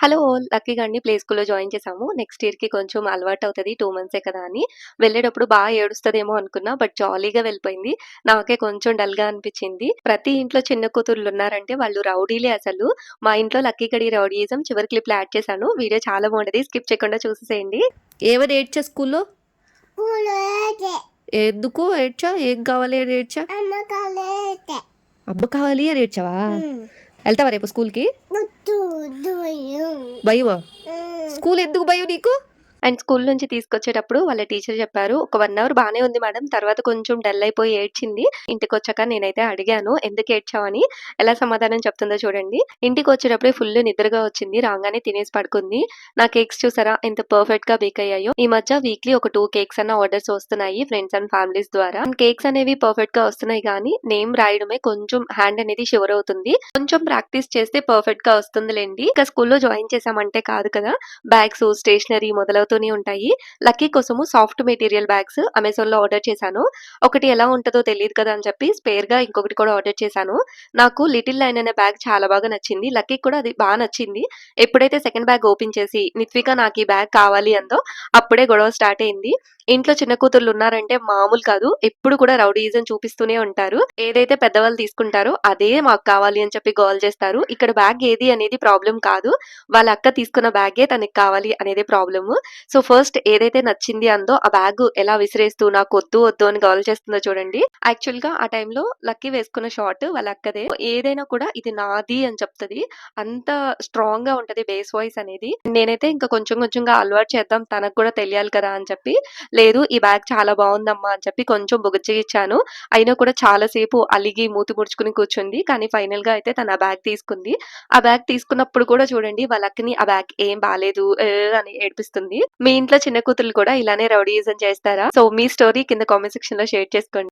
Hello! లక్కీగా అండి play స్కూల్‌లో జాయిన్ చేశాము. నెక్స్ట్ ఇయర్‌కి కొంచెం అలవాటవుతది. 2 మంత్సే కదా అని. వెళ్ళేటప్పుడు ఏడుస్తదేమో అనుకున్నా. బట్ జాలీగా వెళ్ళిపోయింది. నాకే కొంచెం డల్‌గా అనిపిచ్చింది. ప్రతి ఇంట్లో చిన్న కూతుర్లున్నారంటే వాళ్ళు రౌడీలే అసలు. మా ఇంట్లో లక్కీ కడి రౌడీయిజం చివరి క్లిప్‌లో యాడ్ చేశాను. వీడియో చాలా బావుంటది. స్కిప్ చేయకుండా చూసేసేయండి. ఏమని ఏడ్చా స్కూల్లో? స్కూల్లో ఏడ్చా. ఎందుకు ఏడ్చా? ఏం కావాలి అని ఏడ్చా? అమ్మ కాళ్ళు ఏడ్చా. అమ్మ కావాలి అని ఏడ్చావా? హ్మ్. వెళ్తావా రేపు స్కూల్‌కి? వద్దు వద్దు భయం. భయమా? స్కూల్ ఎందుకు భయం నీకు? అండ్ స్కూల్ నుంచి తీసుకొచ్చేటప్పుడు వాళ్ళ టీచర్ చెప్పారు, "ఒక 1 అవర్ బానే ఉంది మేడం. తర్వాత కొంచెం డల్ అయిపోయి ఏడ్చింది. ఇంటికొచ్చాక నేనైతే అడిగాను ఎందుకు ఏడ్చావని. ఎలా సమాధానం చెప్తుందో చూడండి. ఇంటికొచ్చేటప్పుడే ఫుల్ నిద్రగా వచ్చింది. రాంగానే తినేసి పడుకుంది. నా కేక్స్ చూసారా ఎంత పర్ఫెక్ట్‌గా బేక్ అయ్యాయో. ఈ మధ్య వీక్లీ ఒక 2 కేక్స్ అన్న ఆర్డర్స్ వస్తున్నాయి ఫ్రెండ్స్ అండ్ ఫ్యామిలీస్ ద్వారా. కేక్స్ అనేవి పర్ఫెక్ట్‌గా వస్తున్నాయి గానీ నేమ్ రాయడమే కొంచెం హ్యాండ్ అనేది షివర్ అవుతుంది. కొంచెం ప్రాక్టీస్ చేస్తే పర్ఫెక్ట్‌గా వస్తుందిలెండి. ఇక స్కూల్‌లో జాయిన్ చేశామంటే కాదు కదా! బ్యాగ్స్, స్టేషనరీ మొదలవుతూనే ఉంటాయి. లక్కీ కోసము సాఫ్ట్ మెటీరియల్ బ్యాగ్స్ అమెజాన్‌లో ఆర్డర్ చేశాను. ఒకటి ఎలా ఉంటదో తెలీదు కదా అని చెప్పి స్పేర్‌గా ఇంకొకటి కూడా ఆర్డర్ చేశాను. నాకు లిటిల్ లైన్ అనే బ్యాగ్ చాలా బాగా నచ్చింది. లక్కీకి కూడా అది నచ్చింది. ఎప్పుడైతే సెకండ్ బ్యాగ్ ఓపెన్ చేసి నిత్విక నాకు ఈ బ్యాగ్ కావాలి అందో అప్పుడే గొడవ స్టార్ట్ అయింది. ఇంట్లో చిన్న కూతుర్లున్నారంటే మామూలు కాదు. ఎప్పుడు కూడా రౌడీయిజం చూపిస్తూనే ఉంటారు. ఏదైతే పెద్దవాళ్ళు తీసుకుంటారో అదే మాకు కావాలి అని చెప్పి గోల చేస్తారు. ఇక్కడ బ్యాగ్ ఏది అనేది ప్రాబ్లమ్ కాదు. వాళ్ళ అక్క తీసుకున్న బ్యాగే తనకి కావాలి అనేదే ప్రాబ్లము. సో, ఫస్ట్ ఏదైతే నచ్చింది అందో ఆ బ్యాగ్ ఎలా విసిరేస్తూ నాకొద్దు వద్దు అని గోల చేస్తుందో చూడండి. యాక్చువల్‌గా ఆ టైంలో లక్కీ వేసుకున్న షార్ట్ వాళ్ళ అక్కదే. ఏదైనా కూడా ఇది నాది అని చెప్తది. అంత స్ట్రాంగ్‌గా ఉంటది బేస్ వాయిస్ అనేది. నేనైతే ఇంకా కొంచెం కొంచెంగా అలవాటు చేద్దాం తనకు కూడా తెలియాలి కదా అని చెప్పి, లేదు ఈ బ్యాగ్ చాలా బావుందమ్మా అని చెప్పి కొంచెం బుజ్జగిచ్చాను. అయినా కూడా చాలా సేపు అలిగి మూతి ముడుచుకొని కూర్చుంది. కానీ ఫైనల్‌గా అయితే తను ఆ బ్యాగ్ తీసుకుంది. ఆ బ్యాగ్ తీసుకున్నప్పుడు కూడా చూడండి వాళ్ళ అక్కని ఆ బ్యాగ్ ఏం బాలేదు అని ఏడిపిస్తుంది. మీ ఇంట్లో చిన్న కూతుర్లు కూడా ఇలానే రౌడీయిజం చేస్తారా? సో, మీ స్టోరీ కింద కామెంట్ సెక్షన్‌లో షేర్ చేసుకోండి.